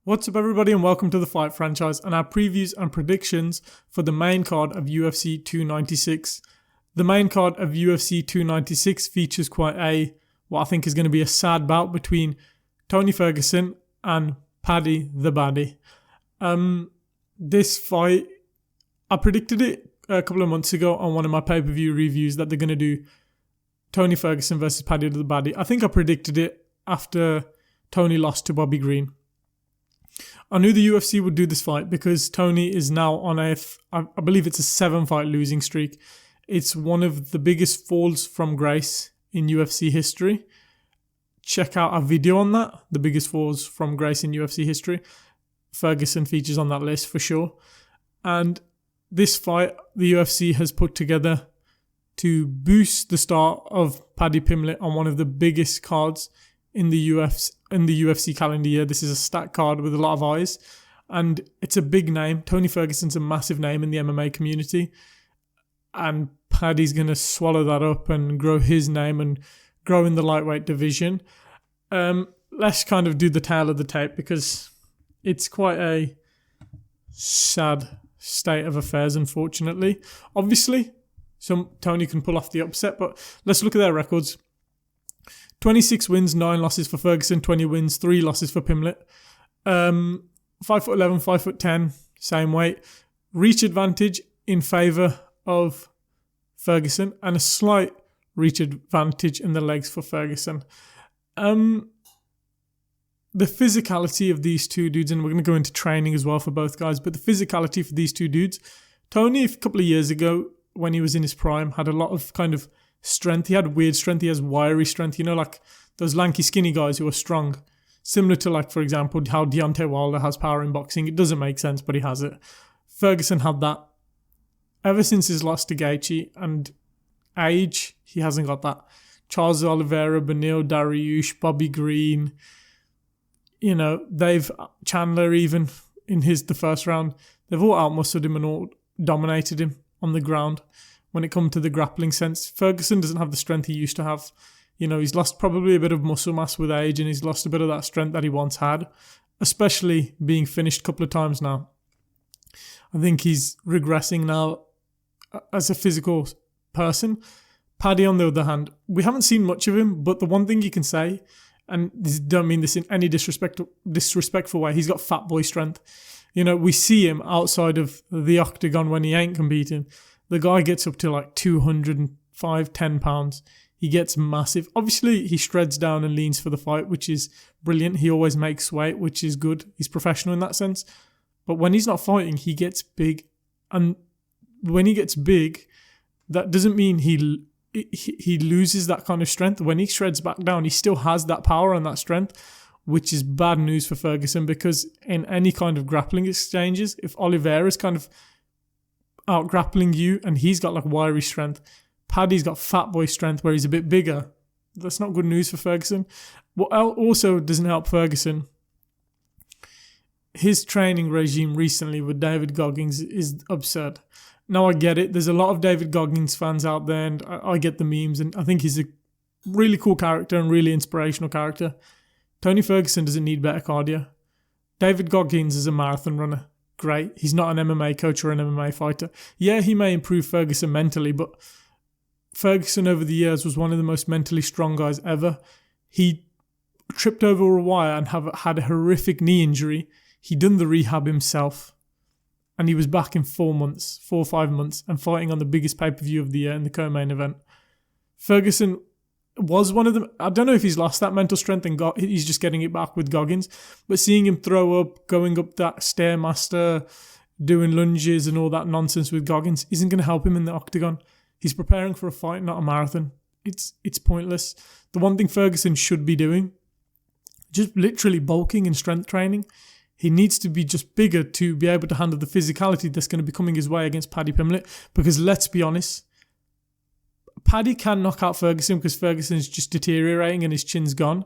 What's up everybody and welcome to the Fight Franchise and our previews and predictions for the main card of UFC 296. The main card of UFC 296 features what I think is going to be a sad bout between Tony Ferguson and Paddy the Baddy. This fight, I predicted it a couple of months ago on one of my pay-per-view reviews that they're going to do Tony Ferguson versus Paddy the Baddy. I think I predicted it after Tony lost to Bobby Green. I knew the UFC would do this fight because Tony is now on I believe it's a 7-fight losing streak. It's one of the biggest falls from grace in UFC history. Check out our video on that, the biggest falls from grace in UFC history. Ferguson features on that list for sure. And this fight the UFC has put together to boost the start of Paddy Pimblett on one of the biggest cards in the UFC calendar year. This is a stacked card with a lot of eyes, and it's a big name. Tony Ferguson's a massive name in the MMA community, and Paddy's going to swallow that up and grow his name and grow in the lightweight division. Let's kind of do the tale of the tape because it's quite a sad state of affairs, unfortunately. Obviously, Tony can pull off the upset, but let's look at their records. 26 wins, 9 losses for Ferguson, 20 wins, 3 losses for Pimblett. 5'11", 5'10", same weight. Reach advantage in favour of Ferguson and a slight reach advantage in the legs for Ferguson. The physicality of these two dudes, and we're going to go into training as well for both guys, but the physicality for these two dudes, Tony a couple of years ago when he was in his prime had a lot of kind of strength. He had weird strength. He has wiry strength. You know, like those lanky, skinny guys who are strong. Similar to, like, for example, how Deontay Wilder has power in boxing. It doesn't make sense, but he has it. Ferguson had that. Ever since his loss to Gaethje and age, he hasn't got that. Charles Oliveira, Beneil Dariush, Bobby Green, you know, Chandler even in the first round, they've all outmuscled him and all dominated him on the ground. When it comes to the grappling sense, Ferguson doesn't have the strength he used to have. You know, he's lost probably a bit of muscle mass with age and he's lost a bit of that strength that he once had, especially being finished a couple of times now. I think he's regressing now as a physical person. Paddy, on the other hand, we haven't seen much of him, but the one thing you can say, and don't mean this in any disrespectful way, he's got fat boy strength. You know, we see him outside of the octagon when he ain't competing. The guy gets up to like 205, 10 pounds. He gets massive. Obviously, he shreds down and leans for the fight, which is brilliant. He always makes weight, which is good. He's professional in that sense. But when he's not fighting, he gets big. And when he gets big, that doesn't mean he loses that kind of strength. When he shreds back down, he still has that power and that strength, which is bad news for Ferguson because in any kind of grappling exchanges, if Oliveira's kind of out grappling you and he's got like wiry strength, Paddy's got fat boy strength where he's a bit bigger, that's not good news for Ferguson. What also doesn't help Ferguson, his training regime recently with David Goggins is absurd. Now I get it, there's a lot of David Goggins fans out there and I get the memes and I think he's a really cool character and really inspirational character. Tony Ferguson doesn't need better cardio. David Goggins is a marathon runner. Great. He's not an MMA coach or an MMA fighter. Yeah, he may improve Ferguson mentally, but Ferguson over the years was one of the most mentally strong guys ever. He tripped over a wire and had a horrific knee injury. He done the rehab himself. And he was back in 4 or 5 months, and fighting on the biggest pay-per-view of the year in the co-main event. Ferguson was one of them. I don't know if he's lost that mental strength and he's just getting it back with Goggins, but seeing him throw up, going up that Stairmaster, doing lunges and all that nonsense with Goggins isn't going to help him in the octagon. He's preparing for a fight, not a marathon. It's pointless. The one thing Ferguson should be doing, just literally bulking and strength training. He needs to be just bigger to be able to handle the physicality that's going to be coming his way against Paddy Pimblett, because let's be honest, Paddy can knock out Ferguson because Ferguson's just deteriorating and his chin's gone.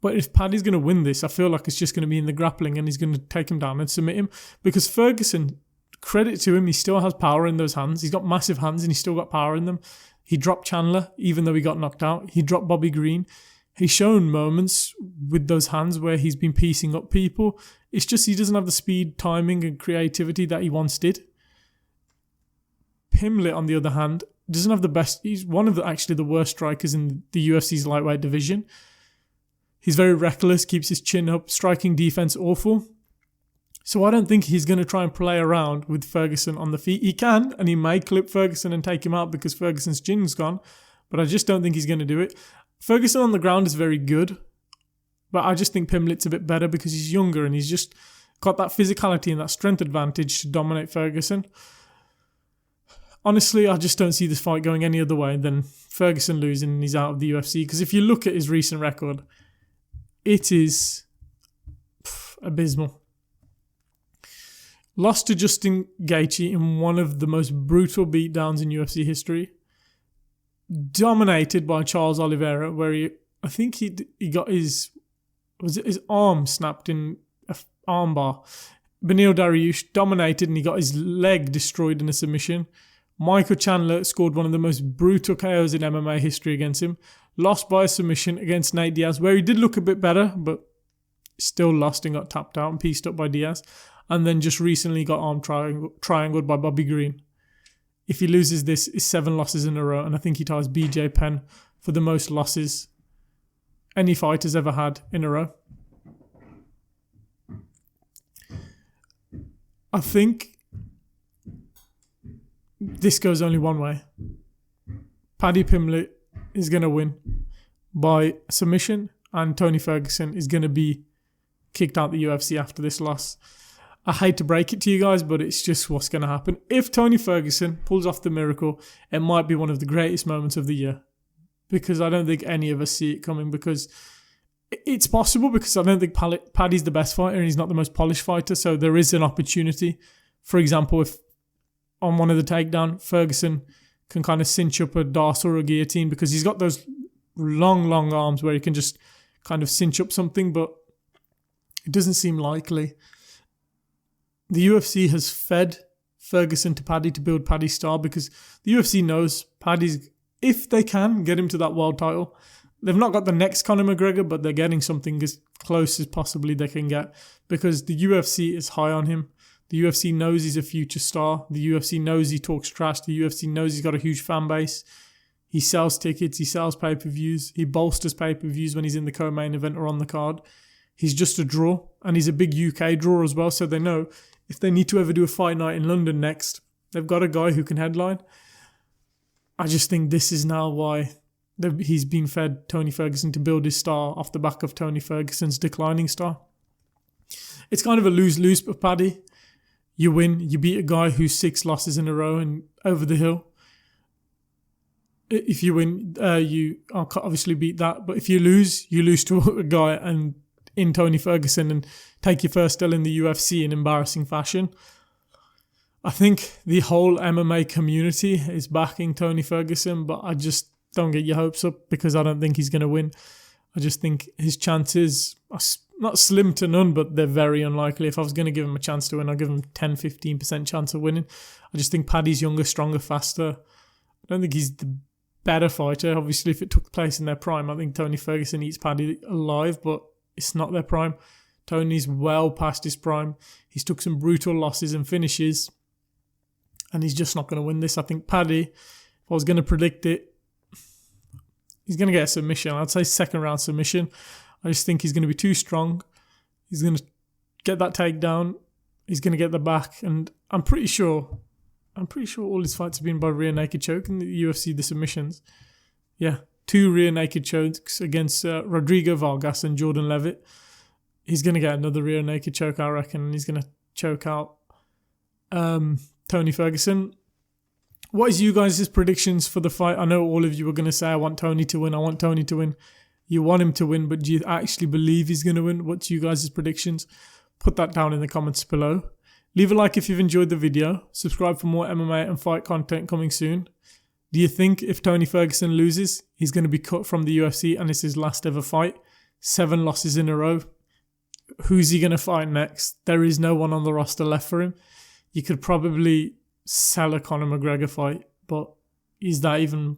But if Paddy's going to win this, I feel like it's just going to be in the grappling and he's going to take him down and submit him. Because Ferguson, credit to him, he still has power in those hands. He's got massive hands and he's still got power in them. He dropped Chandler even though he got knocked out. He dropped Bobby Green. He's shown moments with those hands where he's been piecing up people. It's just he doesn't have the speed, timing, and creativity that he once did. Pimlet, on the other hand, doesn't have the best. He's one of the worst strikers in the UFC's lightweight division. He's very reckless, keeps his chin up, striking defense awful. So I don't think he's going to try and play around with Ferguson on the feet. He can, and he may clip Ferguson and take him out because Ferguson's chin's gone, but I just don't think he's going to do it. Ferguson on the ground is very good, but I just think Pimlet's a bit better because he's younger and he's just got that physicality and that strength advantage to dominate Ferguson. Honestly, I just don't see this fight going any other way than Ferguson losing and he's out of the UFC. Because if you look at his recent record, it is abysmal. Lost to Justin Gaethje in one of the most brutal beatdowns in UFC history. Dominated by Charles Oliveira, where he got his arm snapped in an armbar. Beneil Dariush dominated and he got his leg destroyed in a submission. Michael Chandler scored one of the most brutal KOs in MMA history against him. Lost by a submission against Nate Diaz, where he did look a bit better, but still lost and got tapped out and pieced up by Diaz. And then just recently got arm triangled by Bobby Green. If he loses this, it's 7 losses in a row, and I think he ties BJ Penn for the most losses any fighter's ever had in a row. I think this goes only one way. Paddy Pimlet is going to win by submission, and Tony Ferguson is going to be kicked out the UFC after this loss. I hate to break it to you guys, but it's just what's going to happen. If Tony Ferguson pulls off the miracle, it might be one of the greatest moments of the year. Because I don't think any of us see it coming. Because it's possible, because I don't think Paddy's the best fighter and he's not the most polished fighter. So there is an opportunity. For example, if on one of the takedown, Ferguson can kind of cinch up a Darce or a guillotine, because he's got those long arms where he can just kind of cinch up something, but it doesn't seem likely. The UFC has fed Ferguson to Paddy to build Paddy's star, because the UFC knows Paddy's, if they can get him to that world title, they've not got the next Conor McGregor, but they're getting something as close as possibly they can get, because the UFC is high on him. The UFC knows he's a future star. The UFC knows he talks trash. The UFC knows he's got a huge fan base. He sells tickets. He sells pay-per-views. He bolsters pay-per-views when he's in the co-main event or on the card. He's just a draw, and he's a big UK draw as well, so they know if they need to ever do a fight night in London next, they've got a guy who can headline. I just think this is now why he's been fed Tony Ferguson to build his star off the back of Tony Ferguson's declining star. It's kind of a lose-lose for Paddy. You win, you beat a guy who's 6 losses in a row and over the hill. If you win, you obviously beat that. But if you lose to a guy and in Tony Ferguson and take your first L in the UFC in embarrassing fashion. I think the whole MMA community is backing Tony Ferguson, but I just don't get your hopes up, because I don't think he's going to win. I just think his chances are not slim to none, but they're very unlikely. If I was going to give him a chance to win, I'd give him 10-15% chance of winning. I just think Paddy's younger, stronger, faster. I don't think he's the better fighter. Obviously, if it took place in their prime, I think Tony Ferguson eats Paddy alive, but it's not their prime. Tony's well past his prime. He's took some brutal losses and finishes, and he's just not going to win this. I think Paddy, if I was going to predict it, he's going to get a submission. I'd say second round submission. I just think he's going to be too strong. He's going to get that takedown. He's going to get the back, and I'm pretty sure all his fights have been by rear naked choke in the UFC, the submissions. Yeah. 2 rear naked chokes against Rodrigo Vargas and Jordan Levitt. He's going to get another rear naked choke, I reckon, and he's going to choke out Tony Ferguson. What is you guys' predictions for the fight? I know all of you are going to say, I want Tony to win. You want him to win, but do you actually believe he's going to win? What's you guys' predictions? Put that down in the comments below. Leave a like if you've enjoyed the video. Subscribe for more MMA and fight content coming soon. Do you think if Tony Ferguson loses, he's going to be cut from the UFC and it's his last ever fight? 7 losses in a row. Who's he going to fight next? There is no one on the roster left for him. You could probably sell a Conor McGregor fight, but is that even...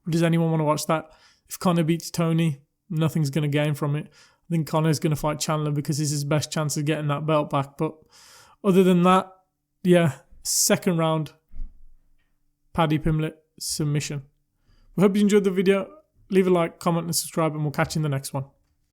Does anyone want to watch that? If Conor beats Tony, nothing's going to gain from it. I think Conor's going to fight Chandler because it's his best chance of getting that belt back. But other than that, yeah, second round, Paddy Pimblett submission. We hope you enjoyed the video. Leave a like, comment and subscribe, and we'll catch you in the next one.